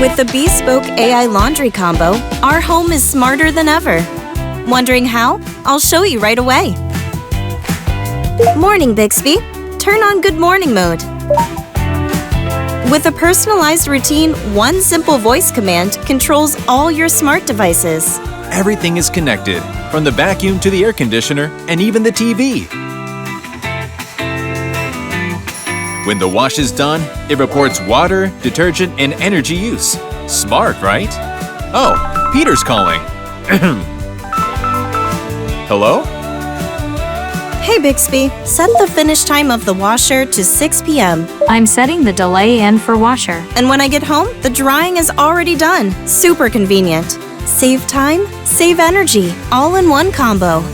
With the Bespoke AI Laundry Combo, our home is smarter than ever. Wondering how? I'll show you right away. Morning, Bixby. Turn on Good Morning mode. With a personalized routine, one simple voice command controls all your smart devices. Everything is connected, from the vacuum to the air conditioner and even the TV. When the wash is done, it reports water, detergent, and energy use. Smart, right? Oh, Peter's calling. Hello? Hey, Bixby. Set the finish time of the washer to 6 p.m. I'm setting the delay in for washer. And when I get home, the drying is already done. Super convenient. Save time, save energy, all in one combo.